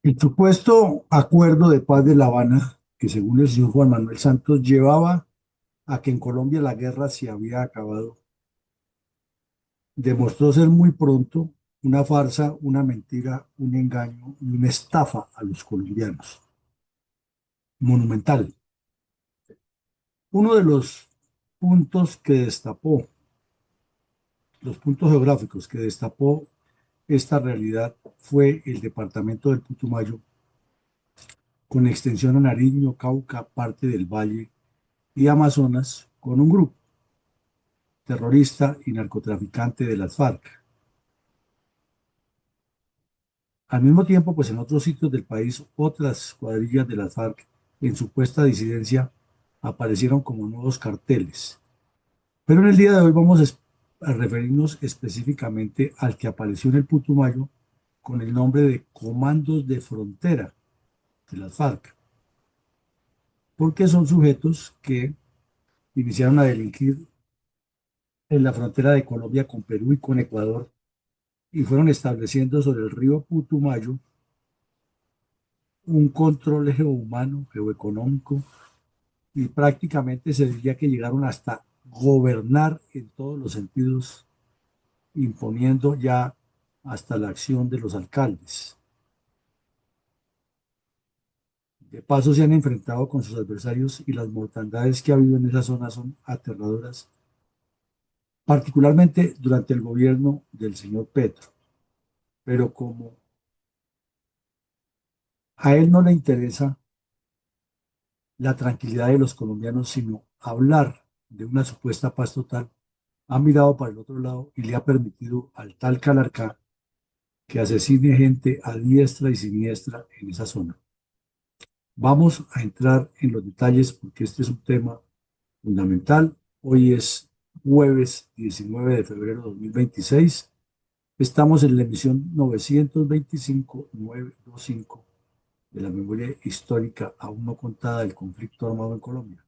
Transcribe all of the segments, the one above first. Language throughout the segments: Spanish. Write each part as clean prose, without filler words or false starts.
El supuesto acuerdo de paz de La Habana, que según el señor Juan Manuel Santos llevaba a que en Colombia la guerra se había acabado, demostró ser muy pronto una farsa, una mentira, un engaño y una estafa a los colombianos. Monumental. Uno de los puntos que destapó, los puntos geográficos que destapó esta realidad fue el departamento del Putumayo, con extensión a Nariño, Cauca, parte del Valle y Amazonas, con un grupo terrorista y narcotraficante de las FARC. Al mismo tiempo, pues en otros sitios del país, otras cuadrillas de las FARC en supuesta disidencia aparecieron como nuevos carteles. Pero en el día de hoy vamos a referirnos específicamente al que apareció en el Putumayo con el nombre de Comandos de Frontera de las FARC, porque son sujetos que iniciaron a delinquir en la frontera de Colombia con Perú y con Ecuador y fueron estableciendo sobre el río Putumayo un control geohumano, geoeconómico, y prácticamente se diría que llegaron hasta gobernar en todos los sentidos, imponiendo ya hasta la acción de los alcaldes. De paso se han enfrentado con sus adversarios y las mortandades que ha habido en esa zona son aterradoras, particularmente durante el gobierno del señor Petro. Pero como a él no le interesa la tranquilidad de los colombianos, sino hablar de una supuesta paz total, ha mirado para el otro lado y le ha permitido al tal Calarcá que asesine gente a diestra y siniestra en esa zona. Vamos a entrar en los detalles porque este es un tema fundamental. Hoy es jueves 19 de febrero de 2026. Estamos en la emisión 925 de la memoria histórica aún no contada del conflicto armado en Colombia.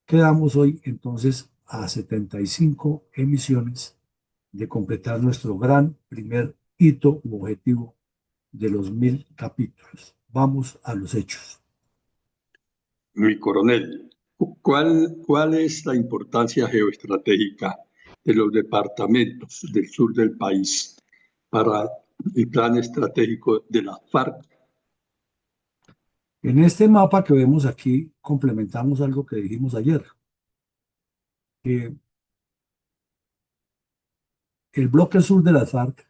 Quedamos hoy entonces a 75 emisiones de completar nuestro gran primer hito u objetivo de los 1000 capítulos. Vamos a los hechos. Mi coronel, ¿cuál es la importancia geoestratégica de los departamentos del sur del país para el plan estratégico de la FARC? En este mapa que vemos aquí complementamos algo que dijimos ayer, que el bloque sur de las FARC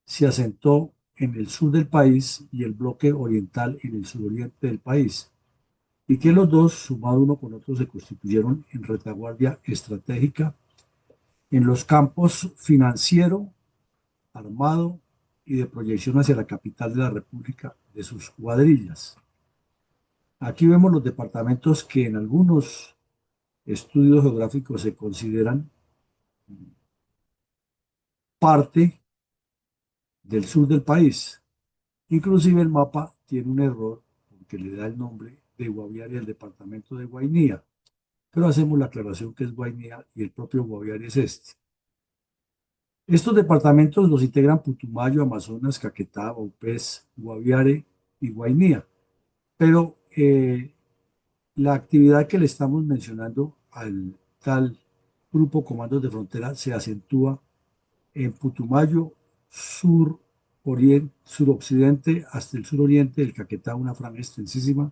se asentó en el sur del país y el bloque oriental en el suroriente del país, y que los dos, sumado uno con otro, se constituyeron en retaguardia estratégica en los campos financiero, armado y de proyección hacia la capital de la República de sus cuadrillas. Aquí vemos los departamentos que en algunos estudios geográficos se consideran parte del sur del país. Inclusive el mapa tiene un error porque le da el nombre de Guaviare al departamento de Guainía, pero hacemos la aclaración que es Guainía y el propio Guaviare es este. Estos departamentos los integran Putumayo, Amazonas, Caquetá, Vaupés, Guaviare y Guainía, pero la actividad que le estamos mencionando al tal Grupo Comandos de Frontera se acentúa en Putumayo, suroccidente hasta el suroriente del Caquetá, una franja extensísima,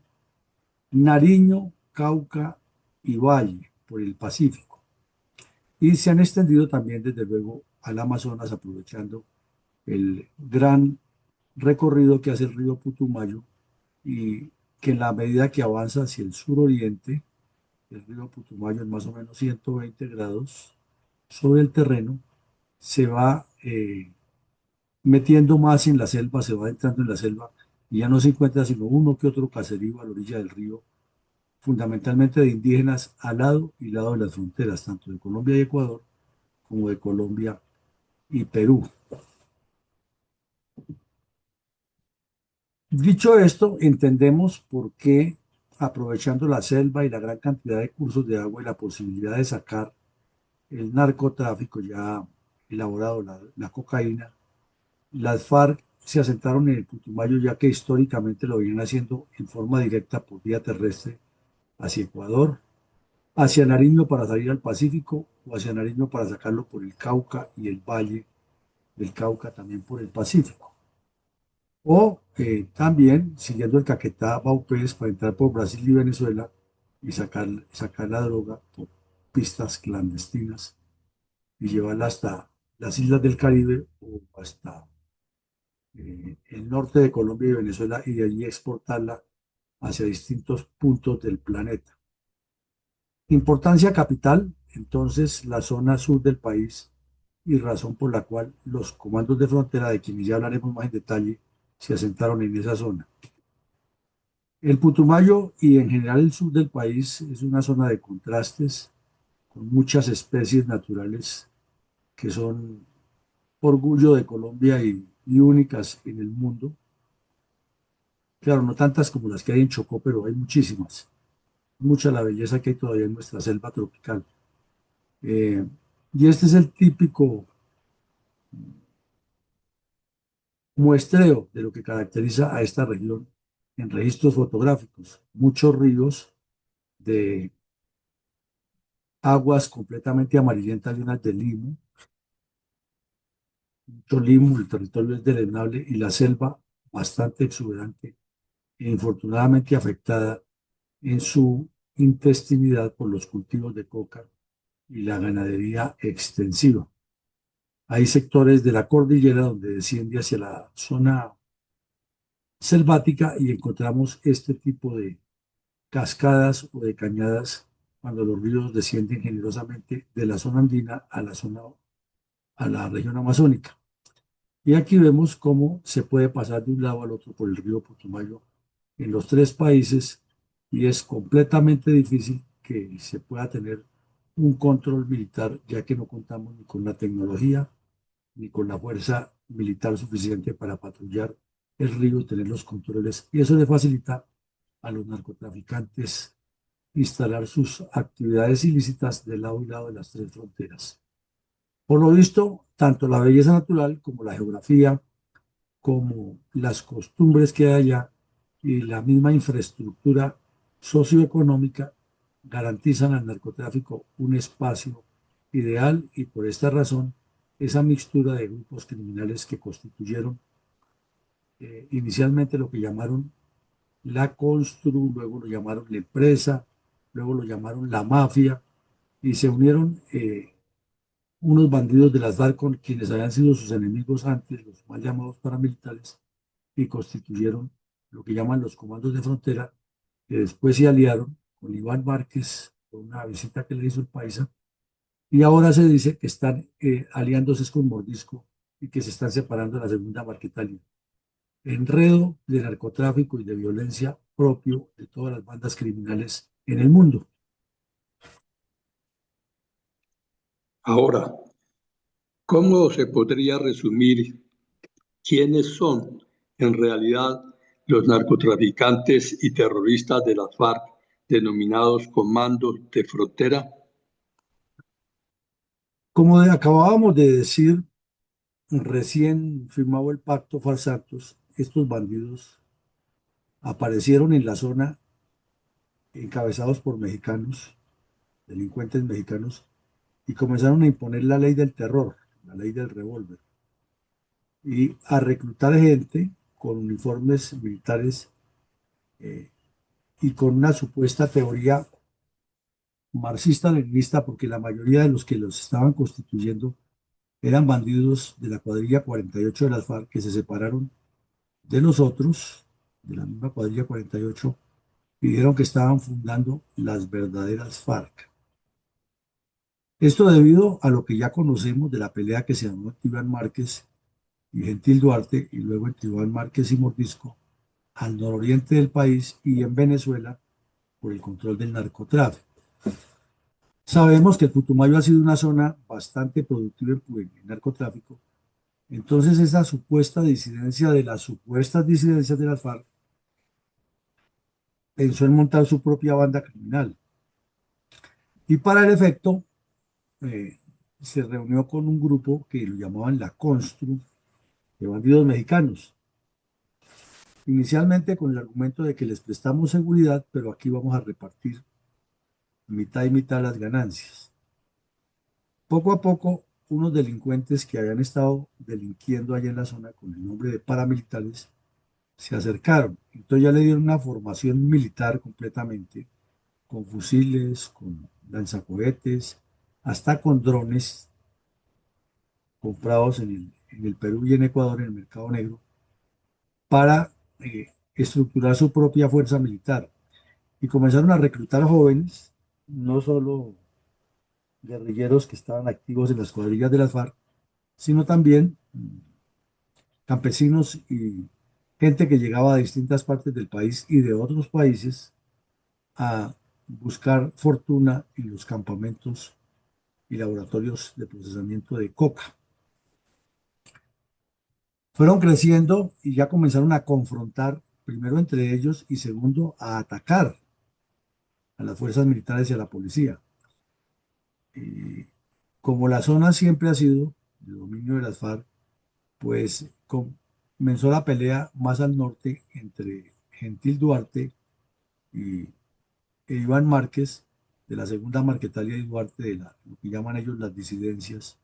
Nariño, Cauca y Valle por el Pacífico. Y se han extendido también desde luego al Amazonas, aprovechando el gran recorrido que hace el río Putumayo y que en la medida que avanza hacia el suroriente, el río Putumayo en más o menos 120 grados sobre el terreno, se va metiendo más en la selva, se va entrando en la selva y ya no se encuentra sino uno que otro caserío a la orilla del río, fundamentalmente de indígenas al lado y lado de las fronteras, tanto de Colombia y Ecuador como de Colombia y Perú. Dicho esto, entendemos por qué, aprovechando la selva y la gran cantidad de cursos de agua y la posibilidad de sacar el narcotráfico ya elaborado, la cocaína, las FARC se asentaron en el Putumayo, ya que históricamente lo venían haciendo en forma directa por vía terrestre hacia Ecuador, hacia Nariño para salir al Pacífico o hacia Nariño para sacarlo por el Cauca y el Valle del Cauca también por el Pacífico. O también siguiendo el Caquetá Baupés para entrar por Brasil y Venezuela y sacar la droga por pistas clandestinas y llevarla hasta las islas del Caribe o hasta el norte de Colombia y Venezuela y de allí exportarla hacia distintos puntos del planeta. Importancia capital, entonces la zona sur del país y razón por la cual los comandos de frontera, de quienes ya hablaremos más en detalle, se asentaron en esa zona. El Putumayo y en general el sur del país es una zona de contrastes con muchas especies naturales que son orgullo de Colombia y únicas en el mundo. Claro, no tantas como las que hay en Chocó, pero hay muchísimas. Mucha la belleza que hay todavía en nuestra selva tropical. Eh, y este es el típico muestreo de lo que caracteriza a esta región en registros fotográficos. Muchos ríos de aguas completamente amarillentas llenas de limo, mucho limo, el territorio es drenable y la selva bastante exuberante e infortunadamente afectada en su intestinidad por los cultivos de coca y la ganadería extensiva. Hay sectores de la cordillera donde desciende hacia la zona selvática y encontramos este tipo de cascadas o de cañadas cuando los ríos descienden generosamente de la zona andina a la región amazónica. Y aquí vemos cómo se puede pasar de un lado al otro por el río Putumayo en los tres países y es completamente difícil que se pueda tener un control militar, ya que no contamos ni con la tecnología ni con la fuerza militar suficiente para patrullar el río y tener los controles. Y eso le facilita a los narcotraficantes instalar sus actividades ilícitas de lado y lado de las tres fronteras. Por lo visto, tanto la belleza natural como la geografía, como las costumbres que hay allá y la misma infraestructura socioeconómica garantizan al narcotráfico un espacio ideal y por esta razón esa mixtura de grupos criminales que constituyeron inicialmente lo que llamaron la Constru, luego lo llamaron la empresa, luego lo llamaron la mafia y se unieron unos bandidos de las FARC con quienes habían sido sus enemigos antes, los mal llamados paramilitares, y constituyeron lo que llaman los comandos de frontera, que después se aliaron con Iván Márquez, por una visita que le hizo el paisa, y ahora se dice que están aliándose con Mordisco y que se están separando de la segunda Marquetalia. Enredo de narcotráfico y de violencia propio de todas las bandas criminales en el mundo. Ahora, ¿cómo se podría resumir quiénes son en realidad los narcotraficantes y terroristas de las FARC denominados comandos de frontera? Como acabábamos de decir, recién firmado el pacto Farsantos, estos bandidos aparecieron en la zona encabezados por mexicanos, delincuentes mexicanos, y comenzaron a imponer la ley del terror, la ley del revólver, y a reclutar gente con uniformes militares eh, y con una supuesta teoría marxista-leninista, porque la mayoría de los que los estaban constituyendo eran bandidos de la cuadrilla 48 de las FARC que se separaron de los otros, de la misma cuadrilla 48, y dijeron que estaban fundando las verdaderas FARC. Esto debido a lo que ya conocemos de la pelea que se llamó entre Iván Márquez y Gentil Duarte, y luego entre Iván Márquez y Mordisco, al nororiente del país y en Venezuela por el control del narcotráfico. Sabemos que el Putumayo ha sido una zona bastante productiva en narcotráfico, entonces esa supuesta disidencia de las supuestas disidencias de las FARC pensó en montar su propia banda criminal y para el efecto eh, se reunió con un grupo que lo llamaban la Constru de bandidos mexicanos inicialmente con el argumento de que les prestamos seguridad, pero aquí vamos a repartir mitad y mitad las ganancias. Poco a poco, unos delincuentes que habían estado delinquiendo allá en la zona con el nombre de paramilitares se acercaron. Entonces ya le dieron una formación militar completamente, con fusiles, con lanzacohetes, hasta con drones comprados en el Perú y en Ecuador en el mercado negro para estructurar su propia fuerza militar. Y comenzaron a reclutar jóvenes, no solo guerrilleros que estaban activos en las cuadrillas de las FARC, sino también campesinos y gente que llegaba de distintas partes del país y de otros países a buscar fortuna en los campamentos y laboratorios de procesamiento de coca. Fueron creciendo y ya comenzaron a confrontar, primero entre ellos y segundo a atacar a las fuerzas militares y a la policía. Y como la zona siempre ha sido de dominio de las FARC, pues comenzó la pelea más al norte entre Gentil Duarte y, e Iván Márquez, de la segunda Marquetalia y Duarte, de lo que llaman ellos las disidencias.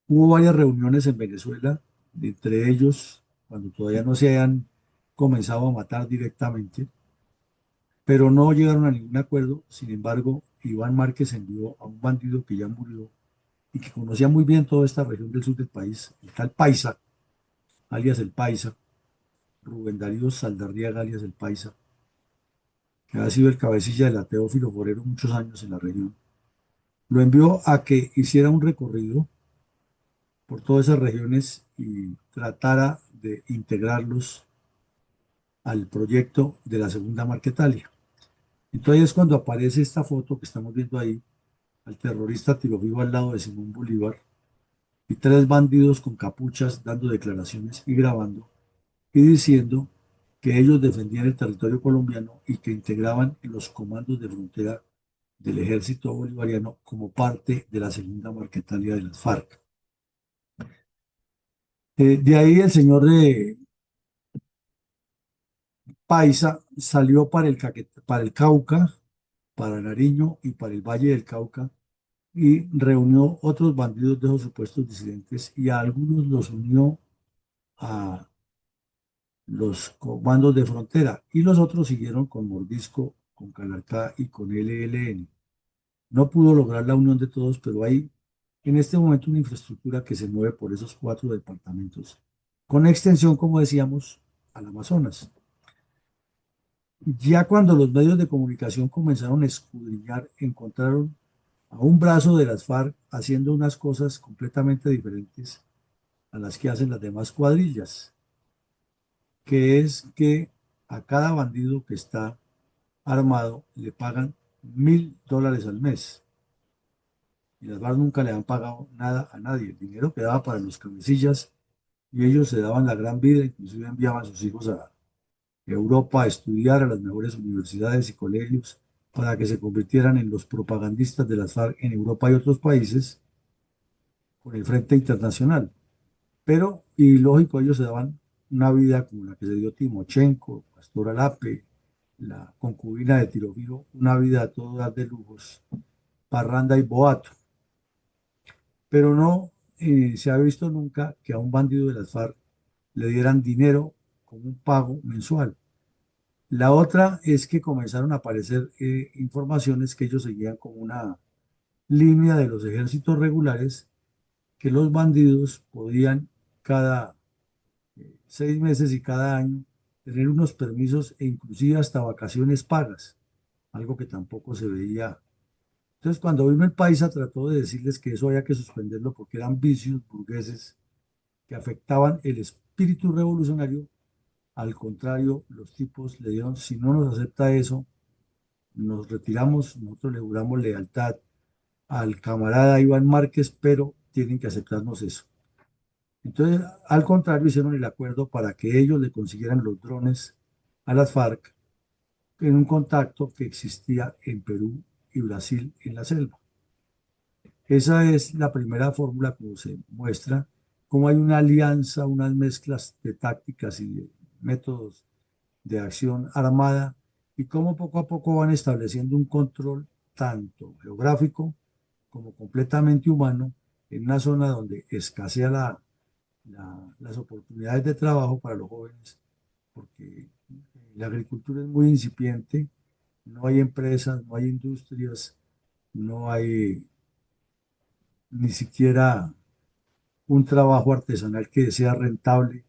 Hubo varias reuniones en Venezuela, entre ellos, cuando todavía no se hayan comenzado a matar directamente, pero no llegaron a ningún acuerdo. Sin embargo, Iván Márquez envió a un bandido que ya murió y que conocía muy bien toda esta región del sur del país, el tal Paisa, alias el Paisa, Rubén Darío Saldarriaga, alias el Paisa, que ha sido el cabecilla de la Teófilo Forero muchos años en la región. Lo envió a que hiciera un recorrido por todas esas regiones y tratara de integrarlos al proyecto de la segunda Marquetalia. Entonces es cuando aparece esta foto que estamos viendo ahí, al terrorista tiro vivo al lado de Simón Bolívar y tres bandidos con capuchas dando declaraciones y grabando y diciendo que ellos defendían el territorio colombiano y que integraban los comandos de frontera del ejército bolivariano como parte de la segunda Marquetalia de las FARC. De ahí el señor de Paisa salió para para el Cauca, para Nariño y para el Valle del Cauca y reunió otros bandidos de esos supuestos disidentes y a algunos los unió a los comandos de frontera y los otros siguieron con Mordisco, con Calarcá y con LLN. No pudo lograr la unión de todos, pero hay en este momento una infraestructura que se mueve por esos cuatro departamentos, con extensión, como decíamos, al Amazonas. Ya cuando los medios de comunicación comenzaron a escudriñar, encontraron a un brazo de las FARC haciendo unas cosas completamente diferentes a las que hacen las demás cuadrillas, que es que a cada bandido que está armado le pagan $1.000 al mes. Y las FARC nunca le han pagado nada a nadie. El dinero quedaba para los cabecillas y ellos se daban la gran vida, inclusive enviaban a sus hijos a Europa a estudiar a las mejores universidades y colegios para que se convirtieran en los propagandistas de las FARC en Europa y otros países con el Frente Internacional. Pero, y lógico, ellos se daban una vida como la que se dio Timochenko, Pastor Alape, la concubina de Tirofilo, una vida a todo dar de lujos, parranda y boato. Pero no se ha visto nunca que a un bandido de las FARC le dieran dinero como un pago mensual. La otra es que comenzaron a aparecer informaciones que ellos seguían como una línea de los ejércitos regulares, que los bandidos podían cada 6 meses y cada año tener unos permisos e inclusive hasta vacaciones pagas, algo que tampoco se veía. Entonces, cuando vino el Paisa, trató de decirles que eso había que suspenderlo porque eran vicios burgueses que afectaban el espíritu revolucionario. Al contrario, los tipos le dieron, si no nos acepta eso, nos retiramos, nosotros le juramos lealtad al camarada Iván Márquez, pero tienen que aceptarnos eso. Entonces, al contrario, hicieron el acuerdo para que ellos le consiguieran los drones a las FARC en un contacto que existía en Perú y Brasil en la selva. Esa es la primera fórmula como se muestra cómo hay una alianza, unas mezclas de tácticas y de métodos de acción armada y cómo poco a poco van estableciendo un control tanto geográfico como completamente humano en una zona donde escasea las oportunidades de trabajo para los jóvenes, porque la agricultura es muy incipiente, no hay empresas, no hay industrias, no hay ni siquiera un trabajo artesanal que sea rentable,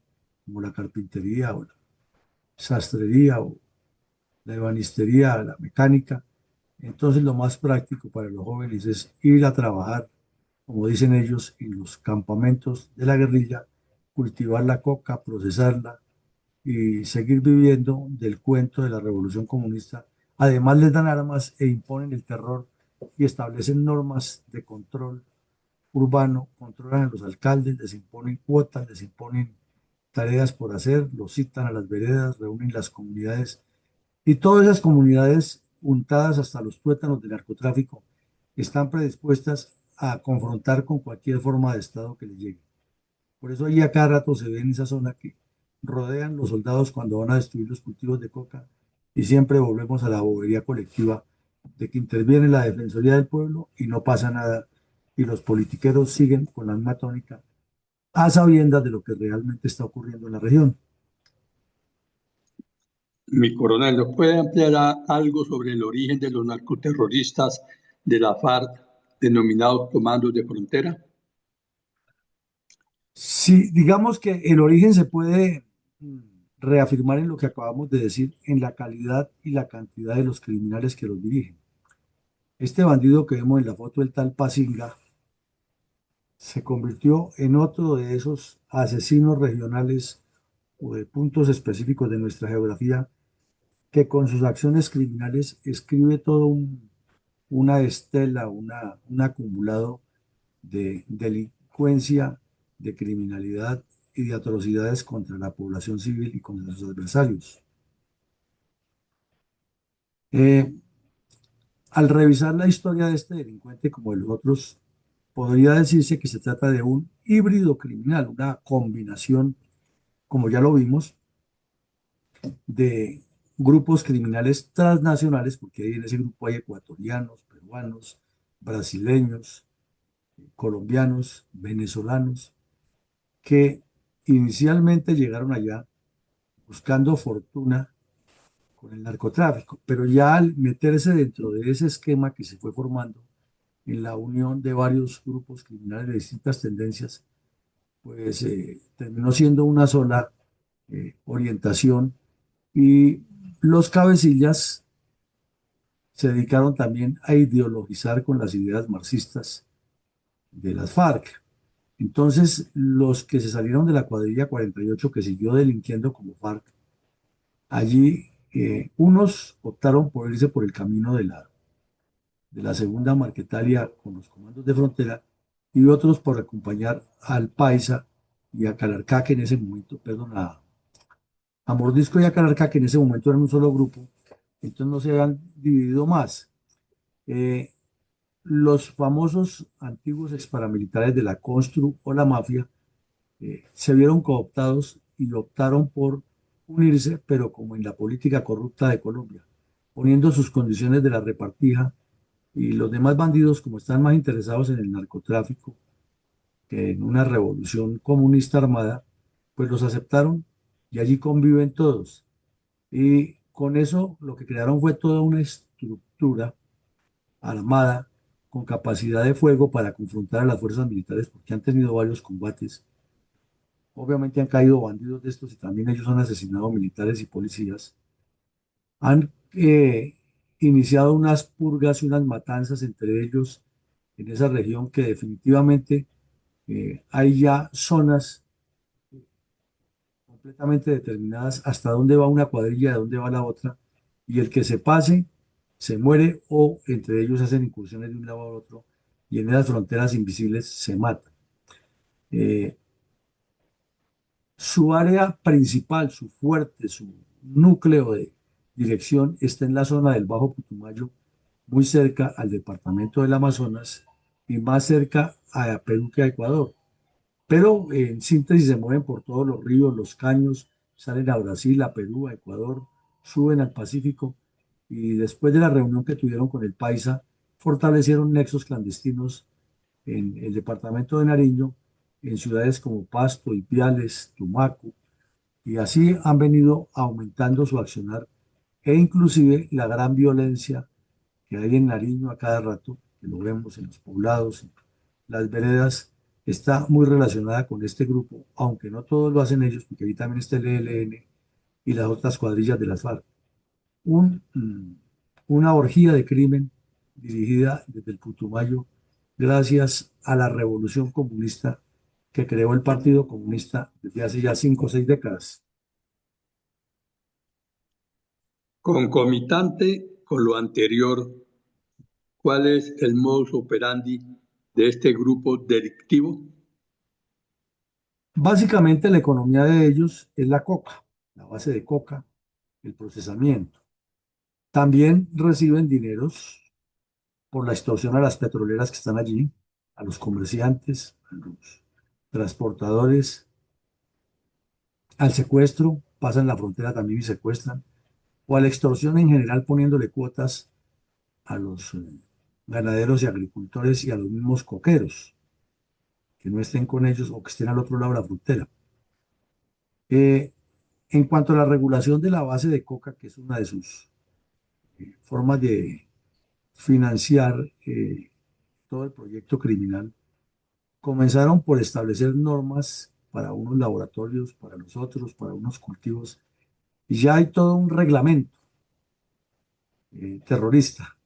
como la carpintería o la sastrería o la ebanistería, la mecánica. Entonces lo más práctico para los jóvenes es ir a trabajar, como dicen ellos, en los campamentos de la guerrilla, cultivar la coca, procesarla y seguir viviendo del cuento de la revolución comunista. Además les dan armas e imponen el terror y establecen normas de control urbano, controlan a los alcaldes, les imponen cuotas, les imponen tareas por hacer, los citan a las veredas, reúnen las comunidades y todas esas comunidades untadas hasta los tuétanos del narcotráfico están predispuestas a confrontar con cualquier forma de Estado que les llegue. Por eso ahí a cada rato se ve en esa zona que rodean los soldados cuando van a destruir los cultivos de coca y siempre volvemos a la bobería colectiva de que interviene la Defensoría del Pueblo y no pasa nada y los politiqueros siguen con la misma tónica a sabiendas de lo que realmente está ocurriendo en la región. Mi coronel, ¿nos puede ampliar algo sobre el origen de los narcoterroristas de la FARC, denominados comandos de frontera? Si digamos que el origen se puede reafirmar en lo que acabamos de decir, en la calidad y la cantidad de los criminales que los dirigen. Este bandido que vemos en la foto, el tal Pacinga, se convirtió en otro de esos asesinos regionales o de puntos específicos de nuestra geografía que con sus acciones criminales escribe una estela, un acumulado de delincuencia, de criminalidad y de atrocidades contra la población civil y contra sus adversarios. Eh, Al revisar la historia de este delincuente como de los otros, podría decirse que se trata de un híbrido criminal, una combinación, como ya lo vimos, de grupos criminales transnacionales, porque ahí en ese grupo hay ecuatorianos, peruanos, brasileños, colombianos, venezolanos, que inicialmente llegaron allá buscando fortuna con el narcotráfico, pero ya al meterse dentro de ese esquema que se fue formando en la unión de varios grupos criminales de distintas tendencias, pues terminó siendo una sola orientación y los cabecillas se dedicaron también a ideologizar con las ideas marxistas de las FARC. Entonces, los que se salieron de la cuadrilla 48 que siguió delinquiendo como FARC, allí unos optaron por irse por el camino de la segunda Marquetalia con los comandos de frontera y otros por acompañar al Paisa y a Calarcá, que en ese momento, perdón, a Mordisco y a Calarcá, que en ese momento eran un solo grupo, entonces no se habían dividido más. Eh, los famosos antiguos exparamilitares de la Constru o la mafia se vieron cooptados y optaron por unirse, pero como en la política corrupta de Colombia, poniendo sus condiciones de la repartija y los demás bandidos, como están más interesados en el narcotráfico que en una revolución comunista armada, pues los aceptaron y allí conviven todos. Y con eso lo que crearon fue toda una estructura armada con capacidad de fuego para confrontar a las fuerzas militares porque han tenido varios combates. Obviamente han caído bandidos de estos y también ellos han asesinado militares y policías. Han iniciado unas purgas y unas matanzas entre ellos en esa región que definitivamente hay ya zonas completamente determinadas hasta dónde va una cuadrilla, de dónde va la otra, y el que se pase se muere o entre ellos hacen incursiones de un lado a otro y en esas fronteras invisibles se matan. Eh, Su área principal, su fuerte, su núcleo de dirección está en la zona del Bajo Putumayo, muy cerca al departamento del Amazonas y más cerca a Perú que a Ecuador. pero en síntesis se mueven por todos los ríos, los caños, salen a Brasil, a Perú, a Ecuador, suben al Pacífico y después de la reunión que tuvieron con el Paisa, fortalecieron nexos clandestinos en el departamento de Nariño, en ciudades como Pasto, Ipiales, Tumaco, y así han venido aumentando su accionar e inclusive la gran violencia que hay en Nariño a cada rato, que lo vemos en los poblados, en las veredas, está muy relacionada con este grupo, aunque no todos lo hacen ellos, porque ahí también está el ELN y las otras cuadrillas de las FARC. Un, una orgía de crimen dirigida desde el Putumayo gracias a la revolución comunista que creó el Partido Comunista desde hace ya 5 o 6 décadas. Concomitante con lo anterior, ¿cuál es el modus operandi de este grupo delictivo? Básicamente la economía de ellos es la coca, la base de coca, el procesamiento. También reciben dineros por la extorsión a las petroleras que están allí, a los comerciantes, a los transportadores, al secuestro, pasan la frontera también y secuestran, o a la extorsión en general poniéndole cuotas a los ganaderos y agricultores y a los mismos coqueros que no estén con ellos o que estén al otro lado de la frontera. Eh, en cuanto a la regulación de la base de coca, que es una de sus formas de financiar todo el proyecto criminal, comenzaron por establecer normas para unos laboratorios, para los otros, para unos cultivos, y ya hay todo un reglamento terrorista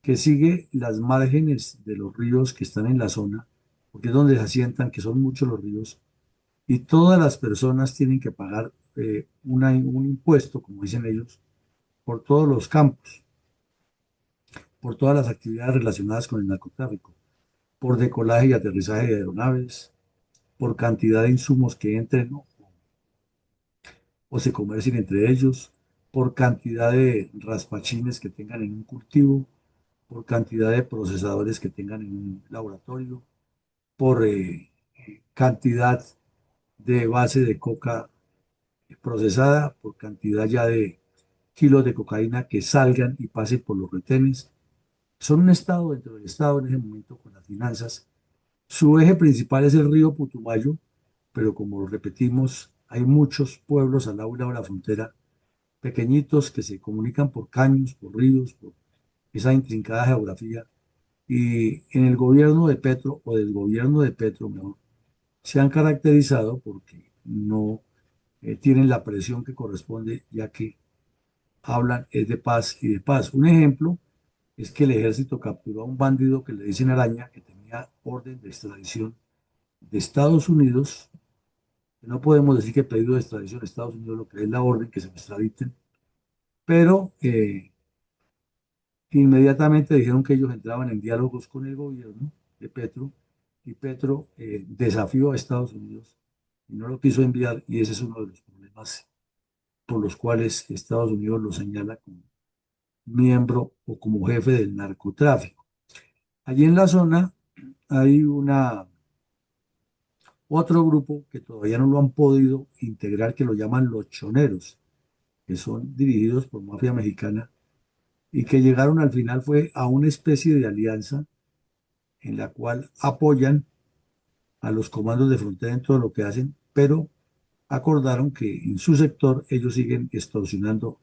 que sigue las márgenes de los ríos que están en la zona, porque es donde se asientan, que son muchos los ríos, y todas las personas tienen que pagar un impuesto, como dicen ellos, por todos los campos, por todas las actividades relacionadas con el narcotráfico, por decolaje y aterrizaje de aeronaves, por cantidad de insumos que entren o se comercien entre ellos, por cantidad de raspachines que tengan en un cultivo, por cantidad de procesadores que tengan en un laboratorio, por cantidad de base de coca procesada, por cantidad ya de kilos de cocaína que salgan y pasen por los retenes. Son un estado dentro del estado en ese momento con las finanzas. Su eje principal es el río Putumayo, pero como lo repetimos, hay muchos pueblos al lado de la frontera, pequeñitos que se comunican por caños, por ríos, por esa intrincada geografía. Y en el gobierno de Petro, o del gobierno de Petro, mejor, se han caracterizado porque no tienen la presión que corresponde, ya que hablan es de paz y de paz. Un ejemplo es que el ejército capturó a un bandido que le dicen Araña, que tenía orden de extradición de Estados Unidos. No podemos decir que pedido de extradición de Estados Unidos, lo que es la orden que se me extraditen, pero inmediatamente dijeron que ellos entraban en diálogos con el gobierno de Petro y Petro desafió a Estados Unidos y no lo quiso enviar y ese es uno de los problemas por los cuales Estados Unidos lo señala como miembro o como jefe del narcotráfico. Allí en la zona hay otro grupo que todavía no lo han podido integrar, que lo llaman los choneros, que son dirigidos por mafia mexicana y que llegaron al final fue a una especie de alianza en la cual apoyan a los comandos de frontera en todo lo que hacen, pero acordaron que en su sector ellos siguen extorsionando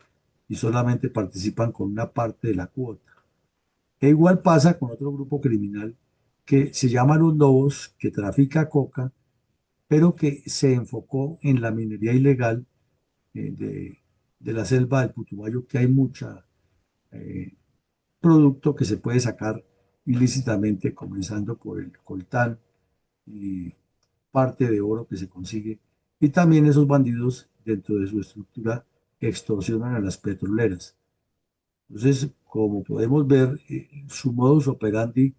y solamente participan con una parte de la cuota. E igual pasa con otro grupo criminal que se llama Los Lobos, que trafica coca, pero que se enfocó en la minería ilegal de la selva del Putumayo, que hay mucha producto que se puede sacar ilícitamente, comenzando por el coltán y parte de oro que se consigue. Y también esos bandidos, dentro de su estructura, extorsionan a las petroleras. Entonces, como podemos ver, su modus operandi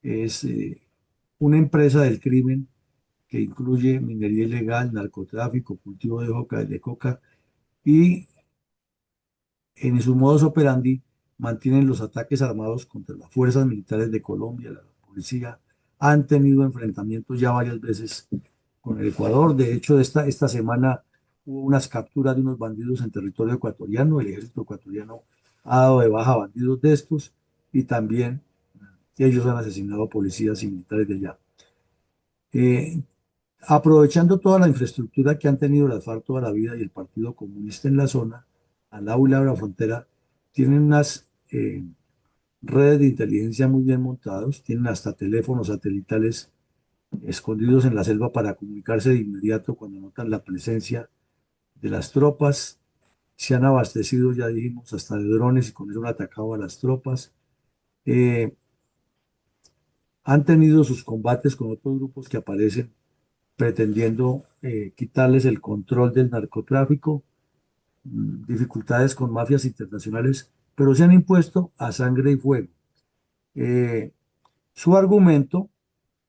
es una empresa del crimen que incluye minería ilegal, narcotráfico, cultivo de coca y en su modus operandi mantienen los ataques armados contra las fuerzas militares de Colombia, la policía. Han tenido enfrentamientos ya varias veces con el Ecuador. De hecho, esta semana hubo unas capturas de unos bandidos en territorio ecuatoriano. El ejército ecuatoriano ha dado de baja a bandidos de estos y también ellos han asesinado a policías y militares de allá. Eh, Aprovechando toda la infraestructura que han tenido las FARC toda la vida y el Partido Comunista en la zona, al lado y lado de la frontera, tienen unas redes de inteligencia muy bien montados, tienen hasta teléfonos satelitales escondidos en la selva para comunicarse de inmediato cuando notan la presencia de las tropas. Se han abastecido, ya dijimos, hasta de drones y con eso han atacado a las tropas. Eh, Han tenido sus combates con otros grupos que aparecen pretendiendo quitarles el control del narcotráfico, dificultades con mafias internacionales, pero se han impuesto a sangre y fuego. Eh, Su argumento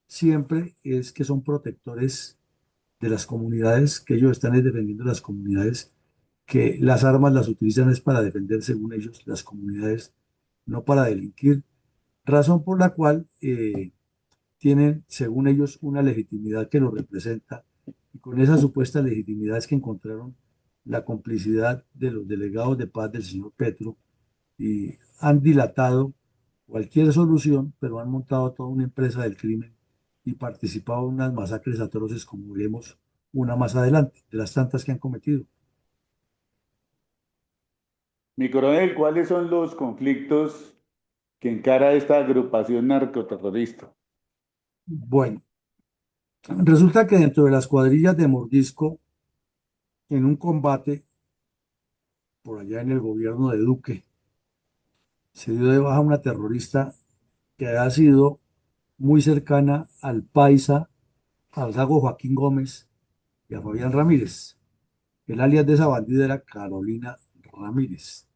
siempre es que son protectores de las comunidades, que ellos están defendiendo las comunidades, que las armas las utilizan es para defender, según ellos, las comunidades, no para delinquir, razón por la cual tienen, según ellos, una legitimidad que los representa, y con esa supuesta legitimidad es que encontraron la complicidad de los delegados de paz del señor Petro y han dilatado cualquier solución, pero han montado toda una empresa del crimen y participado en unas masacres atroces, como veremos una más adelante, de las tantas que han cometido. Mi coronel, ¿cuáles son los conflictos que encara esta agrupación narcoterrorista? Bueno, resulta que dentro de las cuadrillas de Mordisco, en un combate por allá en el gobierno de Duque, se dio de baja una terrorista que ha sido muy cercana al Paisa, al Gago Joaquín Gómez y a Fabián Ramírez. El alias de esa bandida era Carolina Ramírez.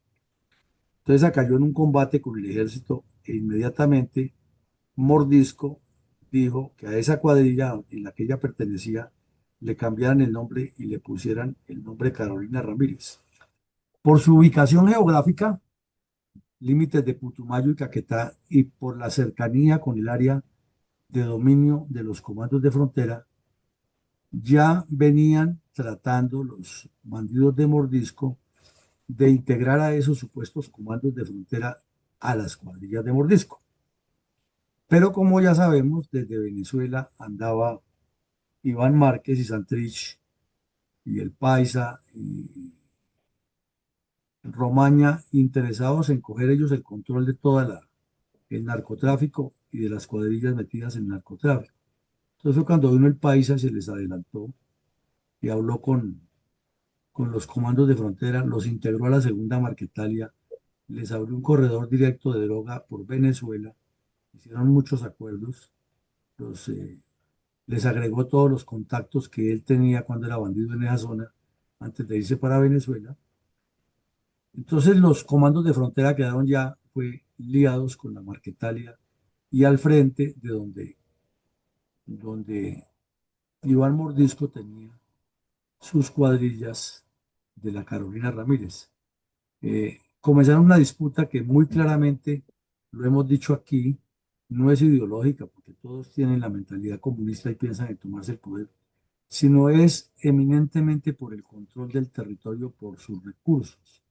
Entonces se cayó en un combate con el ejército e inmediatamente Mordisco dijo que a esa cuadrilla en la que ella pertenecía le cambiaran el nombre y le pusieran el nombre Carolina Ramírez. Por su ubicación geográfica, límites de Putumayo y Caquetá, y por la cercanía con el área de dominio de los comandos de frontera, ya venían tratando los bandidos de Mordisco de integrar a esos supuestos comandos de frontera a las cuadrillas de Mordisco. Pero como ya sabemos, desde Venezuela andaba Iván Márquez y Santrich y el Paisa y Romaña interesados en coger ellos el control de el narcotráfico y de las cuadrillas metidas en narcotráfico. Entonces fue cuando vino el Paisa, se les adelantó y habló con los comandos de frontera, los integró a la segunda Marquetalia, les abrió un corredor directo de droga por Venezuela, hicieron muchos acuerdos, los, les agregó todos los contactos que él tenía cuando era bandido en esa zona, antes de irse para Venezuela. Entonces los comandos de frontera quedaron ya fue, liados con la Marquetalia y al frente de donde Iván Mordisco tenía sus cuadrillas de la Carolina Ramírez. Comenzaron una disputa que muy claramente, lo hemos dicho aquí, no es ideológica, porque todos tienen la mentalidad comunista y piensan en tomarse el poder, sino es eminentemente por el control del territorio, por sus recursos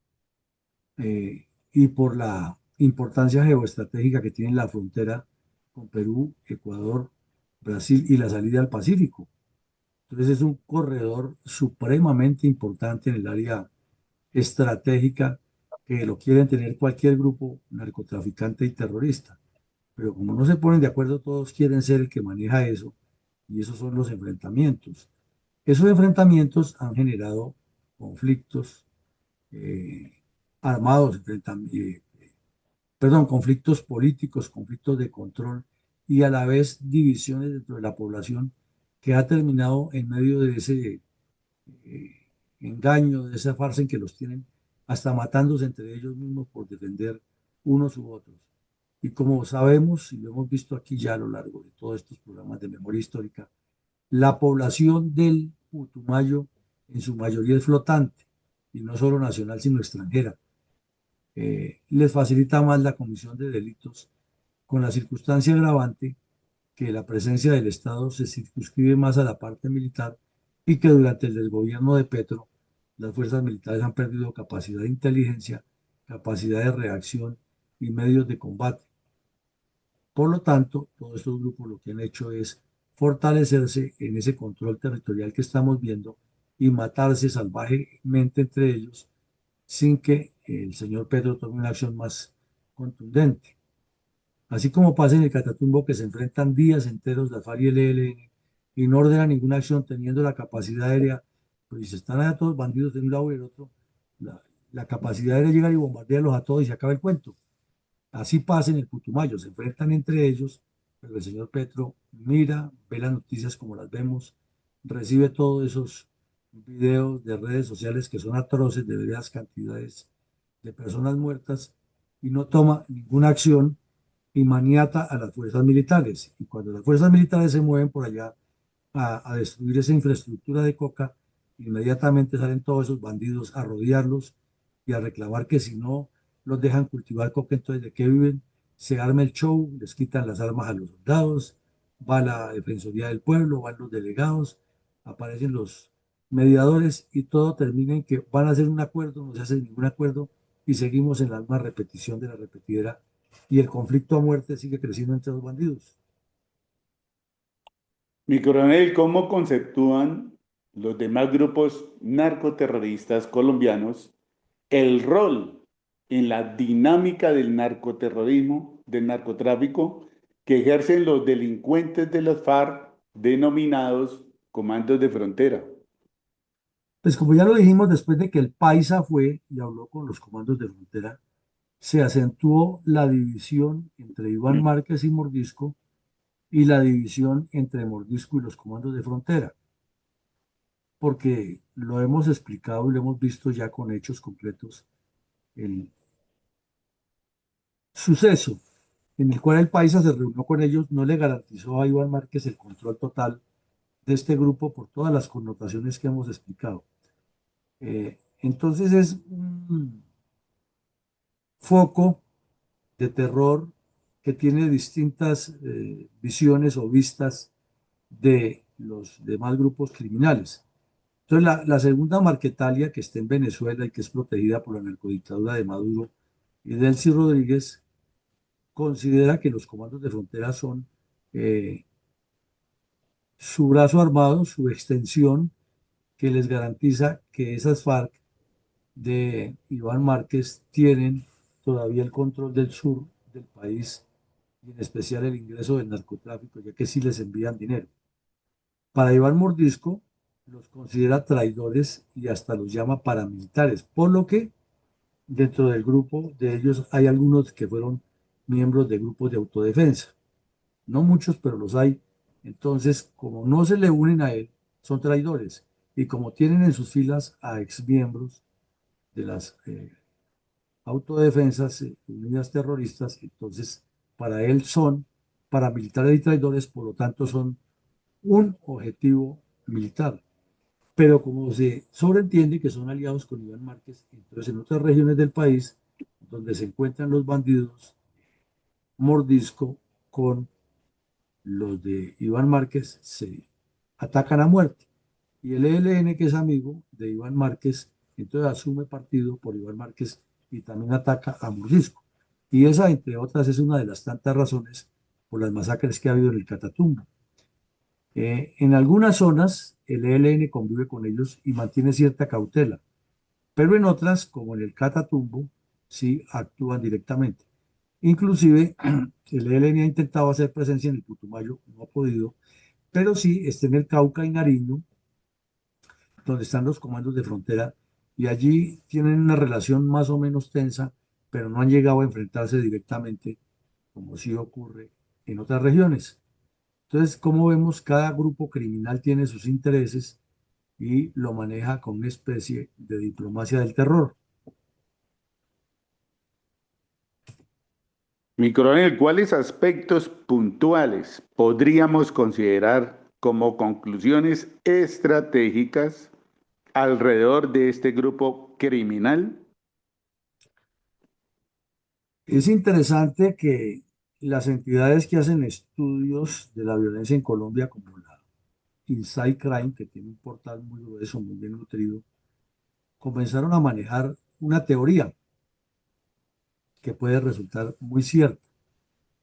y por la importancia geoestratégica que tiene la frontera con Perú, Ecuador, Brasil y la salida al Pacífico. Entonces es un corredor supremamente importante en el área estratégica que lo quieren tener cualquier grupo narcotraficante y terrorista. Pero como no se ponen de acuerdo, todos quieren ser el que maneja eso y esos son los enfrentamientos. Esos enfrentamientos han generado conflictos eh, armados, perdón, conflictos políticos, conflictos de control y a la vez divisiones dentro de la población que ha terminado en medio de ese eh, engaño, de esa farsa en que los tienen hasta matándose entre ellos mismos por defender unos u otros. Y como sabemos, y lo hemos visto aquí ya a lo largo de todos estos programas de memoria histórica, la población del Putumayo en su mayoría es flotante, y no solo nacional, sino extranjera. Les facilita más la comisión de delitos con la circunstancia agravante que la presencia del Estado se circunscribe más a la parte militar y que durante el desgobierno de Petro las fuerzas militares han perdido capacidad de inteligencia, capacidad de reacción y medios de combate. Por lo tanto, todos estos grupos lo que han hecho es fortalecerse en ese control territorial que estamos viendo y matarse salvajemente entre ellos sin que el señor Petro tome una acción más contundente. Así como pasa en el Catatumbo, que se enfrentan días enteros la FARC y el ELN y no ordenan ninguna acción teniendo la capacidad aérea, pues si están allá todos bandidos de un lado y del otro, la, la capacidad aérea llega y bombardearlos a todos y se acaba el cuento. Así pasa en el Putumayo, se enfrentan entre ellos, pero el señor Petro mira, ve las noticias como las vemos, recibe todos esos videos de redes sociales que son atroces, de varias cantidades de personas muertas y no toma ninguna acción y maniata a las fuerzas militares. Y cuando las fuerzas militares se mueven por allá a destruir esa infraestructura de coca, inmediatamente salen todos esos bandidos a rodearlos y a reclamar que si no los dejan cultivar coca, entonces de qué viven, se arma el show, les quitan las armas a los soldados, va la Defensoría del Pueblo, van los delegados, aparecen los mediadores y todo termina en que van a hacer un acuerdo, no se hace ningún acuerdo y seguimos en la misma repetición de la repetidera y el conflicto a muerte sigue creciendo entre los bandidos. Mi coronel, ¿cómo conceptúan los demás grupos narcoterroristas colombianos el rol en la dinámica del narcoterrorismo, del narcotráfico, que ejercen los delincuentes de las FARC denominados comandos de frontera? Pues como ya lo dijimos, después de que el Paisa fue y habló con los comandos de frontera, se acentuó la división entre Iván Márquez y Mordisco y la división entre Mordisco y los comandos de frontera, porque lo hemos explicado y lo hemos visto ya con hechos completos, el suceso en el cual el Paisa se reunió con ellos no le garantizó a Iván Márquez el control total de este grupo por todas las connotaciones que hemos explicado. Entonces es un foco de terror que tiene distintas visiones o vistas de los demás grupos criminales. Entonces, la segunda Marquetalia, que está en Venezuela y que es protegida por la narcodictadura de Maduro y Delcy Rodríguez, considera que los comandos de frontera son eh, su brazo armado, su extensión, que les garantiza que esas FARC de Iván Márquez tienen todavía el control del sur del país y en especial el ingreso del narcotráfico, ya que sí les envían dinero. Para Iván Mordisco los considera traidores y hasta los llama paramilitares, por lo que dentro del grupo de ellos hay algunos que fueron miembros de grupos de autodefensa. No muchos, pero los hay. Entonces, como no se le unen a él, son traidores. Y como tienen en sus filas a exmiembros de las autodefensas unidas terroristas, entonces para él son paramilitares y traidores, por lo tanto son un objetivo militar. Pero como se sobreentiende que son aliados con Iván Márquez, entonces en otras regiones del país, donde se encuentran los bandidos, mordisco con los de Iván Márquez, se atacan a muerte. Y el ELN, que es amigo de Iván Márquez, entonces asume partido por Iván Márquez y también ataca a Mordisco. Y esa, entre otras, es una de las tantas razones por las masacres que ha habido en el Catatumbo. En algunas zonas, el ELN convive con ellos y mantiene cierta cautela, pero en otras, como en el Catatumbo, sí actúan directamente. Inclusive, el ELN ha intentado hacer presencia en el Putumayo, no ha podido, pero sí está en el Cauca y Nariño, donde están los comandos de frontera, y allí tienen una relación más o menos tensa, pero no han llegado a enfrentarse directamente, como sí ocurre en otras regiones. Entonces, como vemos, cada grupo criminal tiene sus intereses y lo maneja con una especie de diplomacia del terror. Mi coronel, ¿cuáles aspectos puntuales podríamos considerar como conclusiones estratégicas alrededor de este grupo criminal? Es interesante que las entidades que hacen estudios de la violencia en Colombia, como la Inside Crime, que tiene un portal muy grueso, muy bien nutrido, comenzaron a manejar una teoría que puede resultar muy cierta.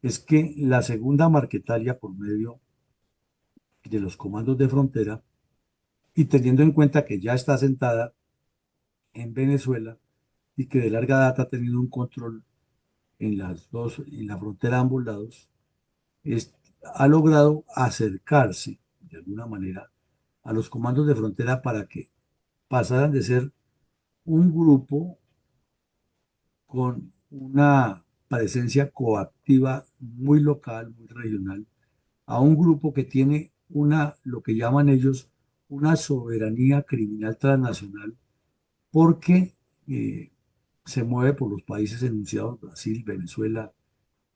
Es que la segunda Marquetalia, por medio de los comandos de frontera, y teniendo en cuenta que ya está asentada en Venezuela y que de larga data ha tenido un control en la frontera de ambos lados, ha logrado acercarse de alguna manera a los comandos de frontera para que pasaran de ser un grupo con una presencia coactiva muy local, muy regional, a un grupo que tiene lo que llaman ellos, una soberanía criminal transnacional, porque eh, se mueve por los países enunciados, Brasil, Venezuela,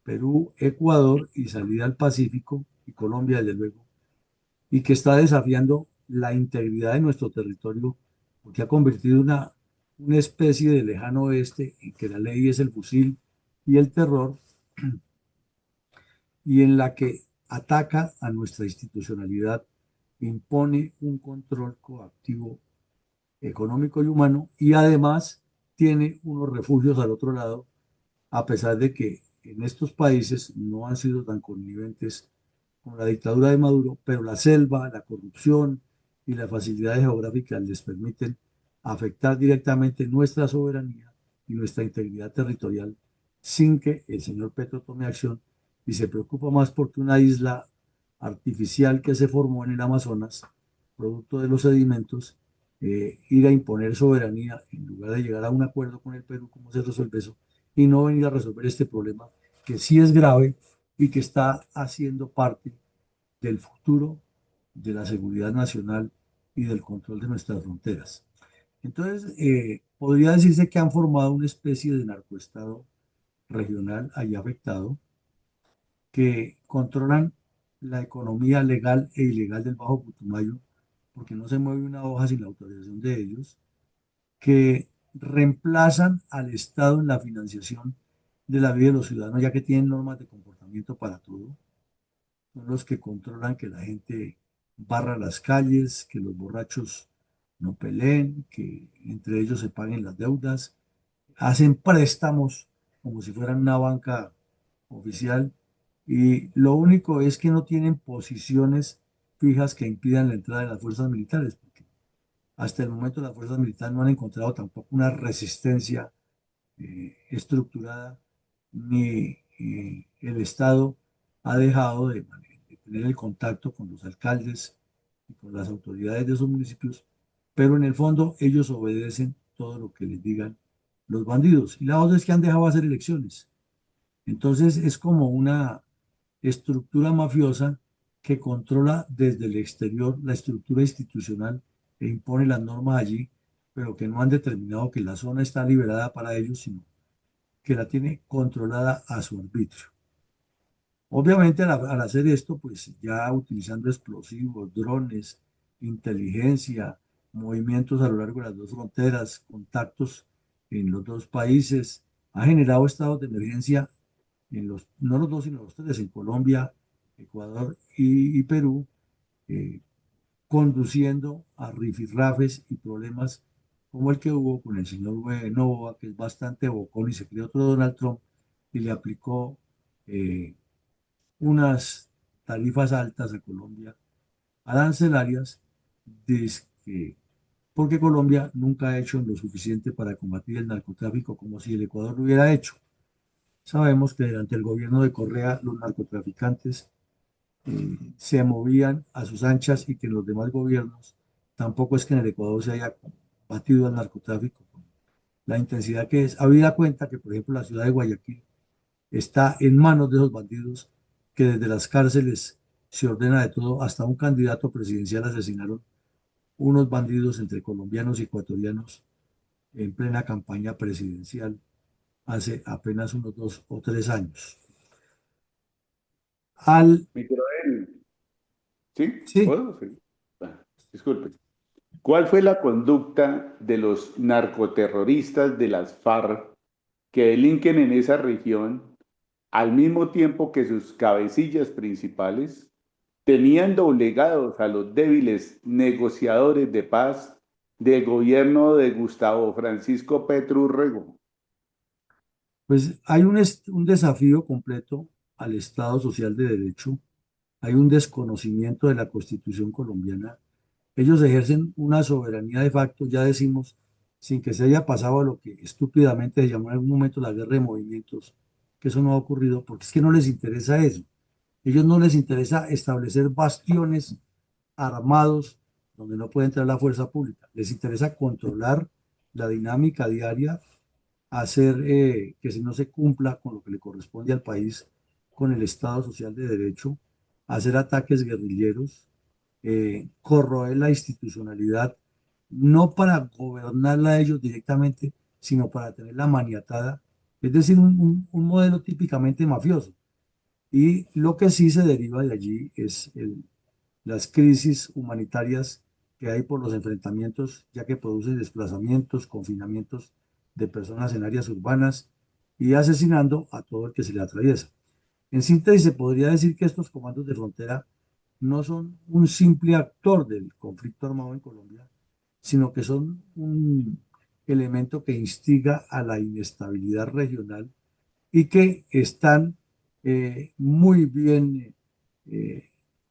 Perú, Ecuador y salida al Pacífico, y Colombia, desde luego, y que está desafiando la integridad de nuestro territorio, porque ha convertido una especie de lejano oeste en que la ley es el fusil y el terror, y en la que ataca a nuestra institucionalidad, impone un control coactivo económico y humano, y además tiene unos refugios al otro lado, a pesar de que en estos países no han sido tan conniventes con la dictadura de Maduro, pero la selva, la corrupción y las facilidades geográficas les permiten afectar directamente nuestra soberanía y nuestra integridad territorial sin que el señor Petro tome acción, y se preocupa más porque una isla artificial que se formó en el Amazonas, producto de los sedimentos, ir a imponer soberanía en lugar de llegar a un acuerdo con el Perú. ¿Cómo se resuelve eso? Y no venir a resolver este problema que sí es grave y que está haciendo parte del futuro de la seguridad nacional y del control de nuestras fronteras. Entonces, podría decirse que han formado una especie de narcoestado regional allí afectado, que controlan la economía legal e ilegal del Bajo Putumayo, porque no se mueve una hoja sin la autorización de ellos, que reemplazan al Estado en la financiación de la vida de los ciudadanos, ya que tienen normas de comportamiento para todo. Son los que controlan que la gente barra las calles, que los borrachos no peleen, que entre ellos se paguen las deudas, hacen préstamos como si fueran una banca oficial, y lo único es que no tienen posiciones fijas que impidan la entrada de las fuerzas militares, porque hasta el momento las fuerzas militares no han encontrado tampoco una resistencia estructurada, ni el Estado ha dejado de tener el contacto con los alcaldes y con las autoridades de esos municipios, pero en el fondo ellos obedecen todo lo que les digan los bandidos. Y la otra es que han dejado hacer elecciones. Entonces es como una estructura mafiosa que controla desde el exterior la estructura institucional e impone las normas allí, pero que no han determinado que la zona está liberada para ellos, sino que la tiene controlada a su arbitrio. Obviamente al hacer esto, pues ya utilizando explosivos, drones, inteligencia, movimientos a lo largo de las dos fronteras, contactos en los dos países, ha generado estados de emergencia no los dos, sino los tres, en Colombia, Ecuador y Perú, eh, conduciendo a rifirrafes y problemas como el que hubo con el señor Nova, que es bastante bocón y se creó otro Donald Trump y le aplicó eh, unas tarifas altas a Colombia, arancelarias, dizque porque Colombia nunca ha hecho lo suficiente para combatir el narcotráfico como si el Ecuador lo hubiera hecho. Sabemos que durante el gobierno de Correa los narcotraficantes se movían a sus anchas, y que en los demás gobiernos tampoco es que en el Ecuador se haya combatido al narcotráfico con la intensidad que es. Habida cuenta que, por ejemplo, la ciudad de Guayaquil está en manos de esos bandidos, que desde las cárceles se ordena de todo, hasta un candidato presidencial asesinaron unos bandidos entre colombianos y ecuatorianos en plena campaña presidencial hace apenas unos 2 o 3 años. Al, Microel, ¿sí? sí, ¿Puedo? Sí. Disculpe. ¿Cuál fue la conducta de los narcoterroristas de las FARC que delinquen en esa región al mismo tiempo que sus cabecillas principales tenían doblegados a los débiles negociadores de paz del gobierno de Gustavo Francisco Petro Urrego. Pues hay un desafío completo al Estado Social de Derecho, hay un desconocimiento de la Constitución colombiana. Ellos ejercen una soberanía de facto, ya decimos, sin que se haya pasado a lo que estúpidamente se llamó en algún momento la guerra de movimientos, que eso no ha ocurrido, porque es que no les interesa eso. Ellos no les interesa establecer bastiones armados donde no puede entrar la fuerza pública. Les interesa controlar la dinámica diaria, hacer que si no se cumpla con lo que le corresponde al país, con el Estado Social de Derecho, hacer ataques guerrilleros, corroer la institucionalidad, no para gobernarla a ellos directamente, sino para tenerla maniatada, es decir, un modelo típicamente mafioso. Y lo que sí se deriva de allí es las crisis humanitarias que hay por los enfrentamientos, ya que producen desplazamientos, confinamientos de personas en áreas urbanas y asesinando a todo el que se le atraviesa. En síntesis, se podría decir que estos comandos de frontera no son un simple actor del conflicto armado en Colombia, sino que son un elemento que instiga a la inestabilidad regional y que están muy bien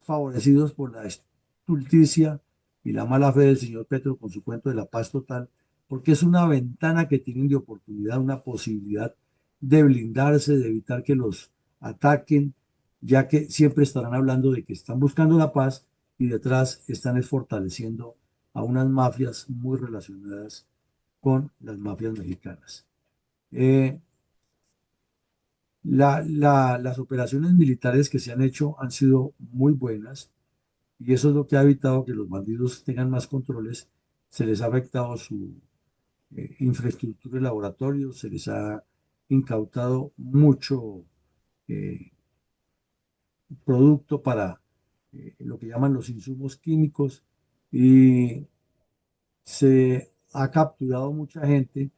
favorecidos por la estulticia y la mala fe del señor Petro con su cuento de la paz total, porque es una ventana que tienen de oportunidad, una posibilidad de blindarse, de evitar que los ataquen, ya que siempre estarán hablando de que están buscando la paz y detrás están fortaleciendo a unas mafias muy relacionadas con las mafias mexicanas. Eh, las operaciones militares que se han hecho han sido muy buenas y eso es lo que ha evitado que los bandidos tengan más controles. Se les ha afectado su infraestructura de laboratorio, se les ha incautado mucho eh, producto para lo que llaman los insumos químicos y se ha capturado mucha gente,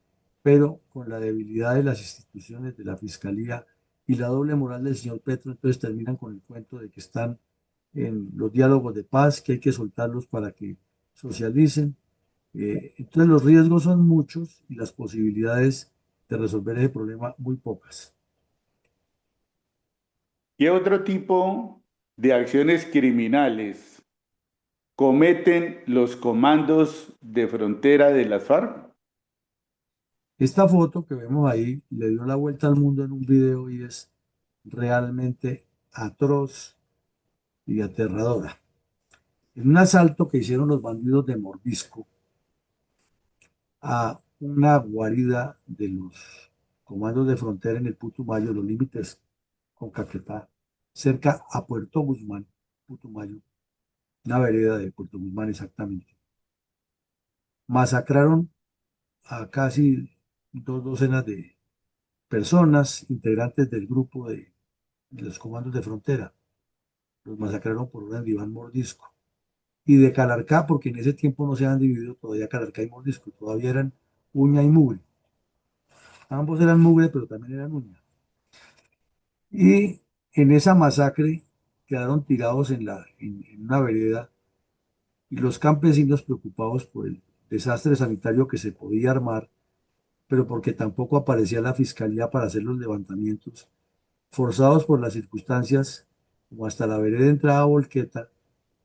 pero con la debilidad de las instituciones, de la fiscalía y la doble moral del señor Petro, entonces terminan con el cuento de que están en los diálogos de paz, que hay que soltarlos para que socialicen. Entonces los riesgos son muchos y las posibilidades de resolver ese problema muy pocas. ¿Qué otro tipo de acciones criminales cometen los comandos de frontera de las FARC? Esta foto que vemos ahí le dio la vuelta al mundo en un video y es realmente atroz y aterradora. En un asalto que hicieron los bandidos de Mordisco a una guarida de los comandos de frontera en el Putumayo, los límites con Caquetá, cerca a Puerto Guzmán, Putumayo, una vereda de Puerto Guzmán exactamente. Masacraron a casi dos docenas de personas, integrantes del grupo de los comandos de frontera. Los masacraron por orden de Iván Mordisco. Y de Calarcá, porque en ese tiempo no se habían dividido todavía Calarcá y Mordisco, todavía eran uña y mugre. Ambos eran mugre, pero también eran uña. Y en esa masacre quedaron tirados en una vereda y los campesinos preocupados por el desastre sanitario que se podía armar, pero porque tampoco aparecía la fiscalía para hacer los levantamientos, forzados por las circunstancias, como hasta la vereda de entrada a Volqueta,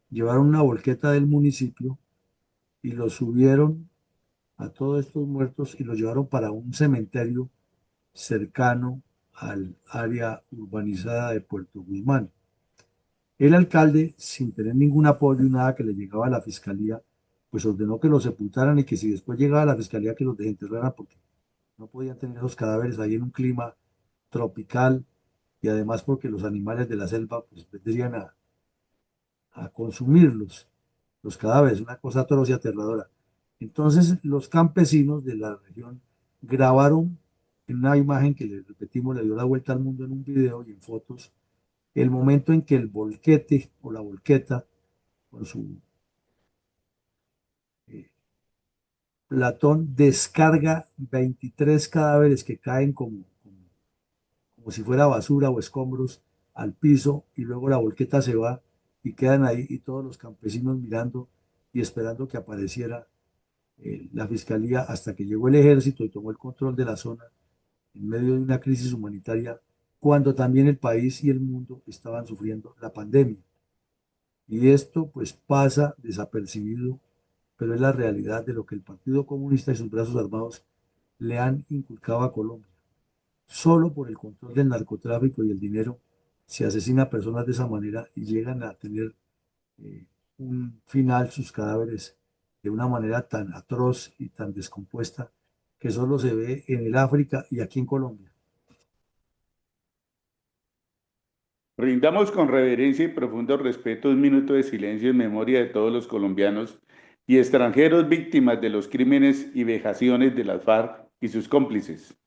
llevaron una volqueta del municipio y los subieron a todos estos muertos y los llevaron para un cementerio cercano al área urbanizada de Puerto Guzmán. El alcalde, sin tener ningún apoyo y nada que le llegaba a la fiscalía, pues ordenó que los sepultaran y que si después llegaba a la fiscalía que los desenterraran porque no podían tener los cadáveres ahí en un clima tropical y además porque los animales de la selva pues vendrían a consumirlos, los cadáveres, una cosa atroz y aterradora. Entonces los campesinos de la región grabaron en una imagen que les repetimos, le dio la vuelta al mundo en un video y en fotos, el momento en que el volquete o la volqueta con su eh, platón descarga 23 cadáveres que caen como como si fuera basura o escombros al piso y luego la volqueta se va y quedan ahí y todos los campesinos mirando y esperando que apareciera la fiscalía hasta que llegó el ejército y tomó el control de la zona en medio de una crisis humanitaria cuando también el país y el mundo estaban sufriendo la pandemia. Y esto pues pasa desapercibido, pero es la realidad de lo que el Partido Comunista y sus brazos armados le han inculcado a Colombia. Solo por el control del narcotráfico y el dinero se asesina a personas de esa manera y llegan a tener eh, un final sus cadáveres de una manera tan atroz y tan descompuesta que solo se ve en el África y aquí en Colombia. Rindamos con reverencia y profundo respeto un minuto de silencio en memoria de todos los colombianos y extranjeros víctimas de los crímenes y vejaciones de las FARC y sus cómplices.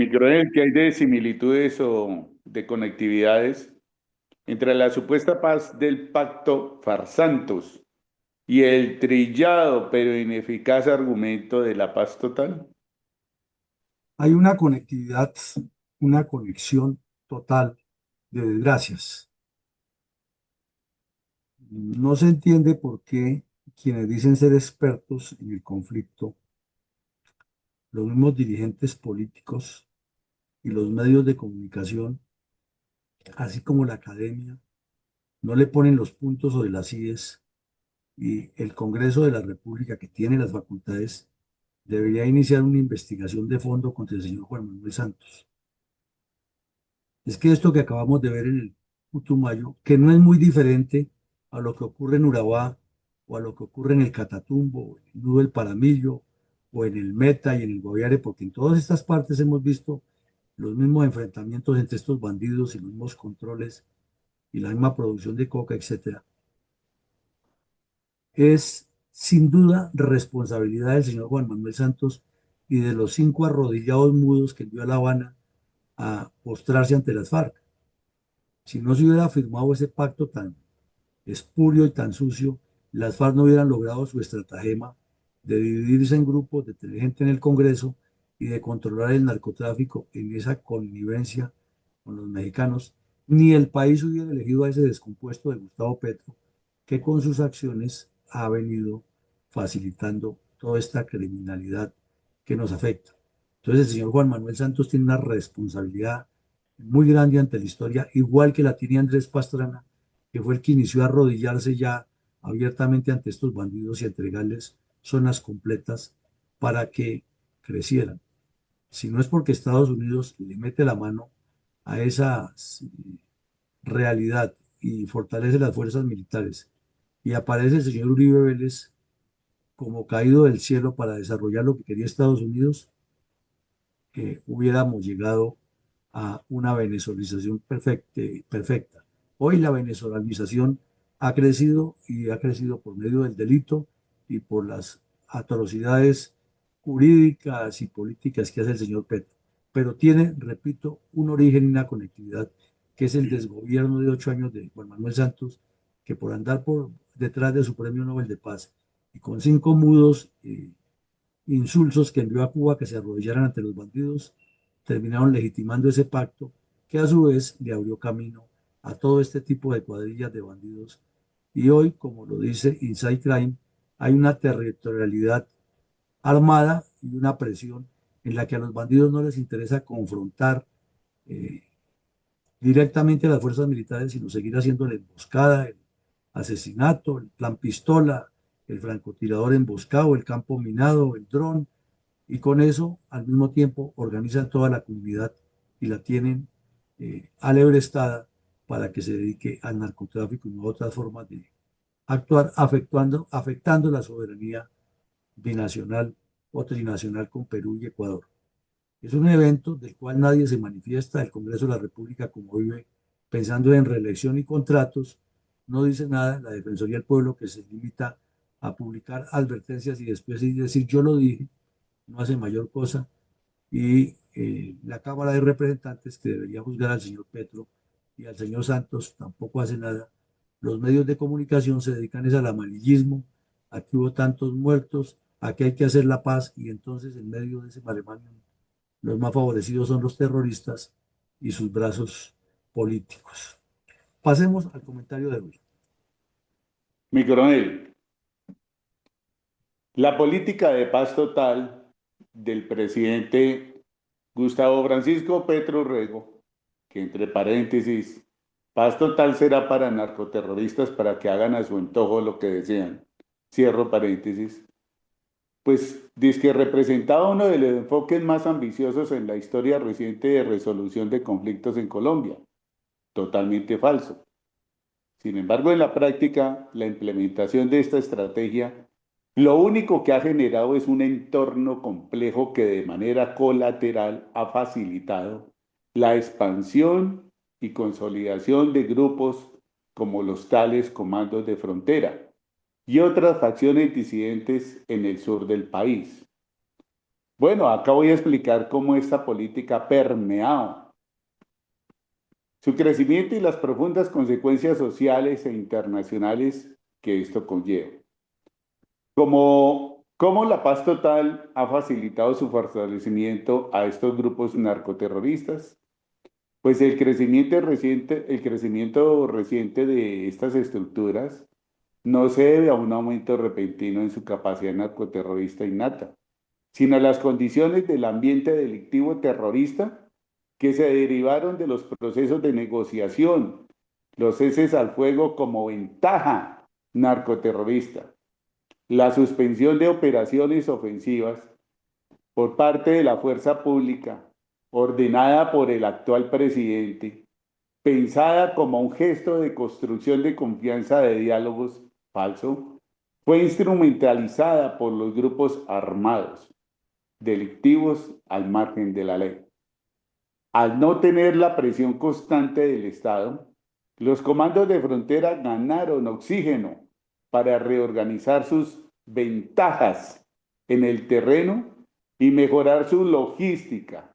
Mi coronel, ¿qué hay de similitudes o de conectividades entre la supuesta paz del pacto Farsantos y el trillado pero ineficaz argumento de la paz total? Hay una conectividad, una conexión total de desgracias. No se entiende por qué quienes dicen ser expertos en el conflicto, los mismos dirigentes políticos y los medios de comunicación, así como la academia, no le ponen los puntos sobre las íes y el Congreso de la República, que tiene las facultades, debería iniciar una investigación de fondo contra el señor Juan Manuel Santos. Es que esto que acabamos de ver en el Putumayo, que no es muy diferente a lo que ocurre en Urabá o a lo que ocurre en el Catatumbo, o en el Nudo del Paramillo, o en el Meta y en el Guaviare, porque en todas estas partes hemos visto los mismos enfrentamientos entre estos bandidos y los mismos controles y la misma producción de coca, etcétera. Es sin duda responsabilidad del señor Juan Manuel Santos y de los 5 arrodillados mudos que envió a La Habana a postrarse ante las FARC. Si no se hubiera firmado ese pacto tan espurio y tan sucio, las FARC no hubieran logrado su estratagema de dividirse en grupos, de tener gente en el Congreso y de controlar el narcotráfico en esa connivencia con los mexicanos, ni el país hubiera elegido a ese descompuesto de Gustavo Petro, que con sus acciones ha venido facilitando toda esta criminalidad que nos afecta. Entonces el señor Juan Manuel Santos tiene una responsabilidad muy grande ante la historia, igual que la tiene Andrés Pastrana, que fue el que inició a arrodillarse ya abiertamente ante estos bandidos y a entregarles zonas completas para que crecieran. Si no es porque Estados Unidos le mete la mano a esas realidad y fortalece las fuerzas militares y aparece el señor Uribe Vélez como caído del cielo para desarrollar lo que quería Estados Unidos, hubiéramos llegado a una venezolización perfecta. Hoy la venezolanización ha crecido y ha crecido por medio del delito y por las atrocidades jurídicas y políticas que hace el señor Petro. Pero tiene, repito, un origen y una conectividad que es el desgobierno de 8 años de Juan Manuel Santos, que por andar por detrás de su premio Nobel de Paz y con 5 mudos insulsos que envió a Cuba que se arrodillaran ante los bandidos, terminaron legitimando ese pacto que a su vez le abrió camino a todo este tipo de cuadrillas de bandidos. Y hoy, como lo dice Inside Crime, hay una territorialidad armada y una presión en la que a los bandidos no les interesa confrontar eh, directamente a las fuerzas militares, sino seguir haciendo la emboscada, el asesinato, el plan pistola, el francotirador emboscado, el campo minado, el dron, y con eso al mismo tiempo organizan toda la comunidad y la tienen alebrestada para que se dedique al narcotráfico y no a otras formas de actuar, afectando la soberanía binacional o trinacional con Perú y Ecuador. Es un evento del cual nadie se manifiesta. El Congreso de la República, como vive pensando en reelección y contratos, no dice nada. La Defensoría del Pueblo, que se limita a publicar advertencias y después decir yo lo dije, no hace mayor cosa. Y la Cámara de Representantes, que debería juzgar al señor Petro y al señor Santos, tampoco hace nada. Los medios de comunicación se dedican es al amarillismo, a que hubo tantos muertos, a que hay que hacer la paz, y entonces en medio de ese maremoto los más favorecidos son los terroristas y sus brazos políticos. Pasemos al comentario de hoy. Mi coronel, la política de paz total del presidente Gustavo Francisco Petro Rego, que entre paréntesis, paz total será para narcoterroristas para que hagan a su antojo lo que desean, cierro paréntesis, pues dice que representaba uno de los enfoques más ambiciosos en la historia reciente de resolución de conflictos en Colombia. Totalmente falso. Sin embargo, en la práctica, la implementación de esta estrategia lo único que ha generado es un entorno complejo que de manera colateral ha facilitado la expansión y consolidación de grupos como los tales comandos de frontera y otras facciones disidentes en el sur del país. Bueno, acá voy a explicar cómo esta política ha permeado su crecimiento y las profundas consecuencias sociales e internacionales que esto conlleva. Cómo la paz total ha facilitado su fortalecimiento a estos grupos narcoterroristas. Pues el crecimiento reciente de estas estructuras no se debe a un aumento repentino en su capacidad narcoterrorista innata, sino a las condiciones del ambiente delictivo terrorista que se derivaron de los procesos de negociación, los ceses al fuego como ventaja narcoterrorista, la suspensión de operaciones ofensivas por parte de la fuerza pública, ordenada por el actual presidente, pensada como un gesto de construcción de confianza de diálogos falso, fue instrumentalizada por los grupos armados, delictivos al margen de la ley. Al no tener la presión constante del Estado, los comandos de frontera ganaron oxígeno para reorganizar sus ventajas en el terreno y mejorar su logística,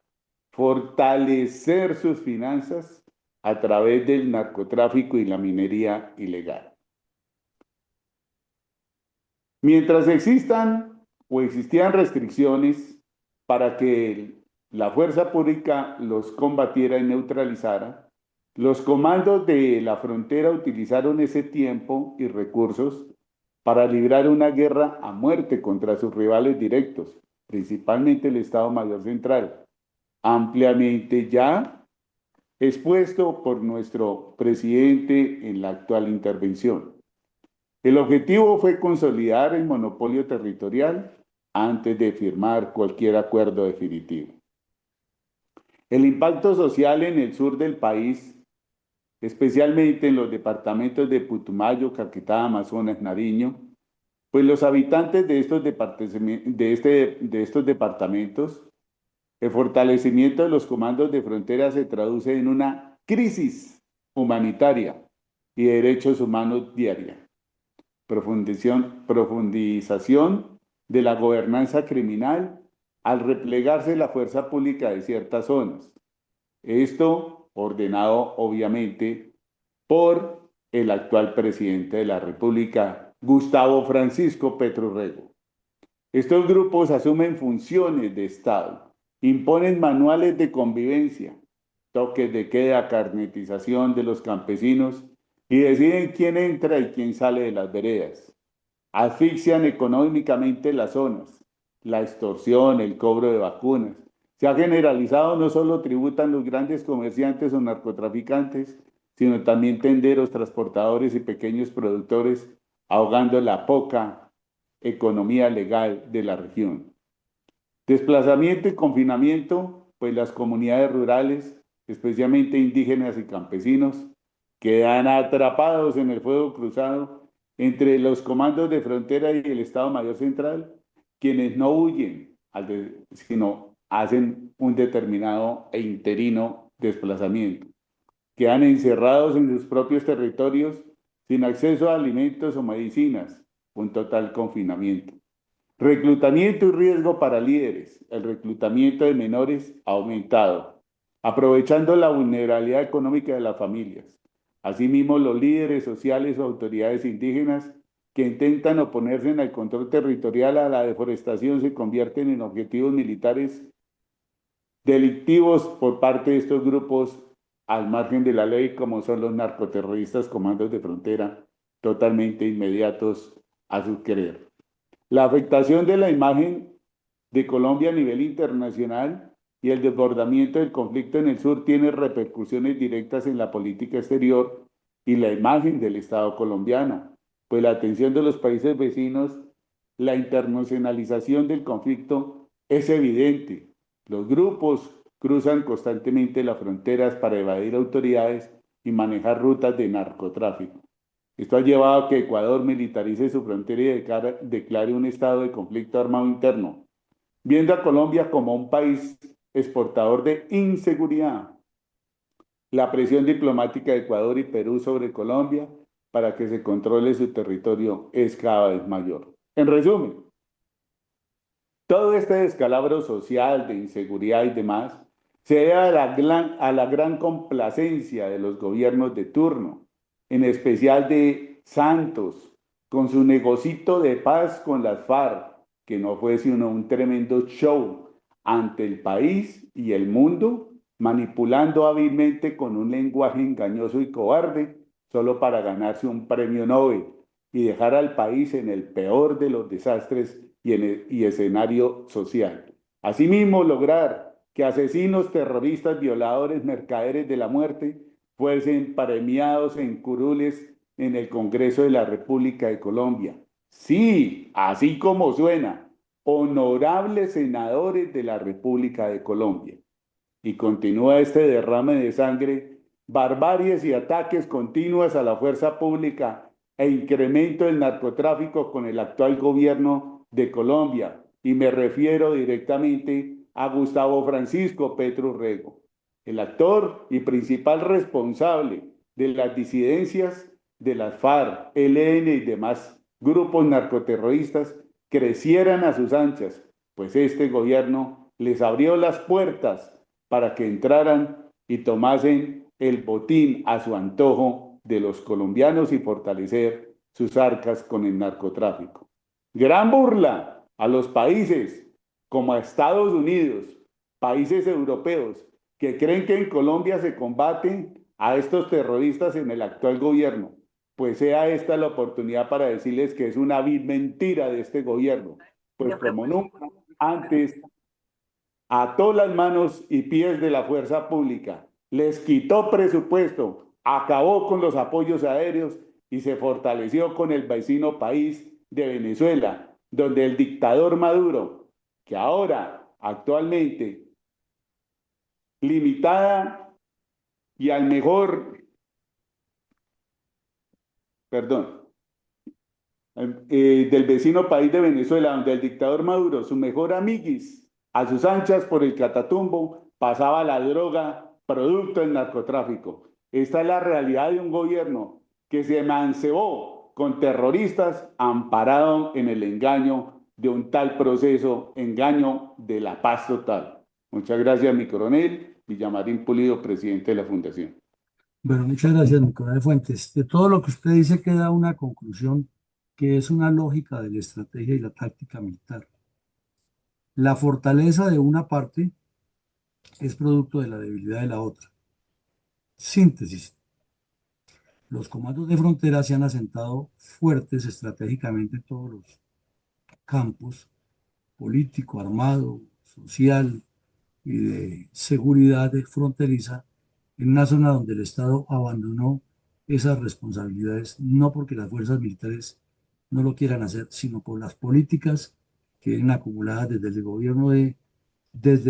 fortalecer sus finanzas a través del narcotráfico y la minería ilegal. Mientras existan o existían restricciones para que la fuerza pública los combatiera y neutralizara, los comandos de la frontera utilizaron ese tiempo y recursos para librar una guerra a muerte contra sus rivales directos, principalmente el Estado Mayor Central, ampliamente ya expuesto por nuestro presidente en la actual intervención. El objetivo fue consolidar el monopolio territorial antes de firmar cualquier acuerdo definitivo. El impacto social en el sur del país especialmente en los departamentos de Putumayo, Caquetá, Amazonas, Nariño, pues los habitantes de estos departamentos, el fortalecimiento de los comandos de frontera se traduce en una crisis humanitaria y de derechos humanos diaria. Profundización de la gobernanza criminal al replegarse la fuerza pública de ciertas zonas. Esto ordenado obviamente por el actual presidente de la República, Gustavo Francisco Petro Rego. Estos grupos asumen funciones de Estado, imponen manuales de convivencia, toques de queda, carnetización de los campesinos y deciden quién entra y quién sale de las veredas. Asfixian económicamente las zonas, la extorsión, el cobro de vacunas. Se ha generalizado, no solo tributan los grandes comerciantes o narcotraficantes, sino también tenderos, transportadores y pequeños productores, ahogando la poca economía legal de la región. Desplazamiento y confinamiento, pues las comunidades rurales, especialmente indígenas y campesinos, quedan atrapados en el fuego cruzado entre los comandos de frontera y el Estado Mayor Central, quienes no huyen, sino hacen un determinado e interino desplazamiento. Quedan encerrados en sus propios territorios sin acceso a alimentos o medicinas, un total confinamiento. Reclutamiento y riesgo para líderes. El reclutamiento de menores ha aumentado, aprovechando la vulnerabilidad económica de las familias. Asimismo, los líderes sociales o autoridades indígenas que intentan oponerse al control territorial a la deforestación se convierten en objetivos militares delictivos por parte de estos grupos al margen de la ley, como son los narcoterroristas comandos de frontera, totalmente inmediatos a su querer. La afectación de la imagen de Colombia a nivel internacional y el desbordamiento del conflicto en el sur tiene repercusiones directas en la política exterior y la imagen del Estado colombiano, pues la atención de los países vecinos, la internacionalización del conflicto es evidente. Los grupos cruzan constantemente las fronteras para evadir autoridades y manejar rutas de narcotráfico. Esto ha llevado a que Ecuador militarice su frontera y declare un estado de conflicto armado interno, viendo a Colombia como un país exportador de inseguridad. La presión diplomática de Ecuador y Perú sobre Colombia para que se controle su territorio es cada vez mayor. En resumen, todo este descalabro social de inseguridad y demás se debe a la gran complacencia de los gobiernos de turno, en especial de Santos, con su negocito de paz con las FARC, que no fue sino un tremendo show ante el país y el mundo, manipulando hábilmente con un lenguaje engañoso y cobarde, solo para ganarse un premio Nobel y dejar al país en el peor de los desastres y escenario social. Asimismo, lograr que asesinos, terroristas, violadores, mercaderes de la muerte fuesen premiados en curules en el Congreso de la República de Colombia. Sí, así como suena, honorables senadores de la República de Colombia. Y continúa este derrame de sangre, barbaries y ataques continuos a la fuerza pública e incremento del narcotráfico con el actual gobierno de Colombia. Y me refiero directamente a Gustavo Francisco Petro Rego, el actor y principal responsable de las disidencias de las FARC, ELN y demás grupos narcoterroristas crecieran a sus anchas, pues este gobierno les abrió las puertas para que entraran y tomasen el botín a su antojo de los colombianos y fortalecer sus arcas con el narcotráfico. Gran burla a los países como a Estados Unidos, países europeos, que creen que en Colombia se combaten a estos terroristas en el actual gobierno. Pues sea esta la oportunidad para decirles que es una vil mentira de este gobierno, pues como nunca antes ató las manos y pies de la fuerza pública, les quitó presupuesto, acabó con los apoyos aéreos y se fortaleció con el vecino país de Venezuela, donde el dictador Maduro, que ahora actualmente limitada y al mejor perdón, del vecino país de Venezuela, donde el dictador Maduro, su mejor amiguis, a sus anchas por el Catatumbo, pasaba la droga producto del narcotráfico. Esta es la realidad de un gobierno que se emancebó con terroristas amparado en el engaño de un tal proceso, engaño de la paz total. Muchas gracias, mi coronel Villamarín Pulido, presidente de la Fundación. Bueno, muchas gracias, mi coronel Fuentes. De todo lo que usted dice queda una conclusión que es una lógica de la estrategia y la táctica militar. La fortaleza de una parte es producto de la debilidad de la otra. Síntesis. Los comandos de frontera se han asentado fuertes estratégicamente en todos los campos, político, armado, social y de seguridad fronteriza, en una zona donde el Estado abandonó esas responsabilidades, no porque las fuerzas militares no lo quieran hacer, sino por las políticas que vienen acumuladas desde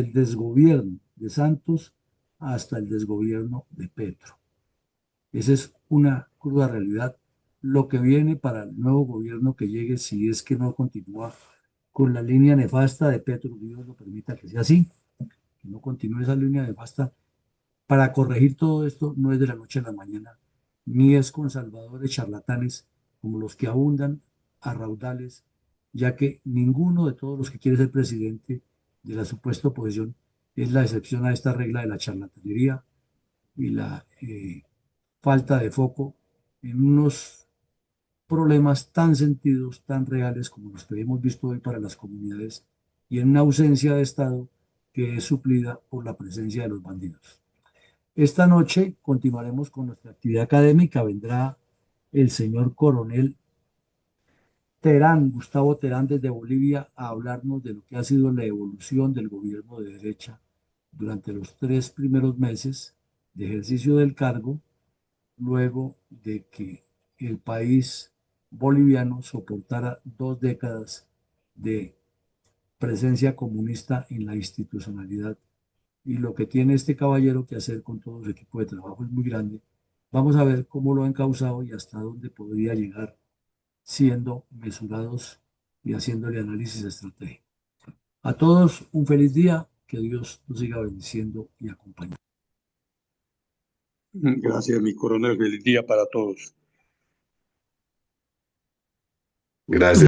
el desgobierno de Santos hasta el desgobierno de Petro. Esa es una cruda realidad. Lo que viene para el nuevo gobierno que llegue, si es que no continúa con la línea nefasta de Petro, Dios lo permita que sea así, que no continúe esa línea nefasta, para corregir todo esto no es de la noche a la mañana, ni es con salvadores charlatanes como los que abundan a raudales, ya que ninguno de todos los que quiere ser presidente de la supuesta oposición es la excepción a esta regla de la charlatanería y la falta de foco en unos problemas tan sentidos, tan reales como los que hemos visto hoy para las comunidades y en una ausencia de Estado que es suplida por la presencia de los bandidos. Esta noche continuaremos con nuestra actividad académica. Vendrá el señor coronel Terán, Gustavo Terán desde Bolivia, a hablarnos de lo que ha sido la evolución del gobierno de derecha durante los 3 primeros meses de ejercicio del cargo, luego de que el país boliviano soportara 2 décadas de presencia comunista en la institucionalidad. Y lo que tiene este caballero que hacer con todo su equipo de trabajo es muy grande. Vamos a ver cómo lo ha encauzado y hasta dónde podría llegar siendo mesurados y haciéndole análisis estratégico. A todos un feliz día, que Dios nos siga bendiciendo y acompañando. Gracias, mi coronel. Feliz día para todos. Gracias.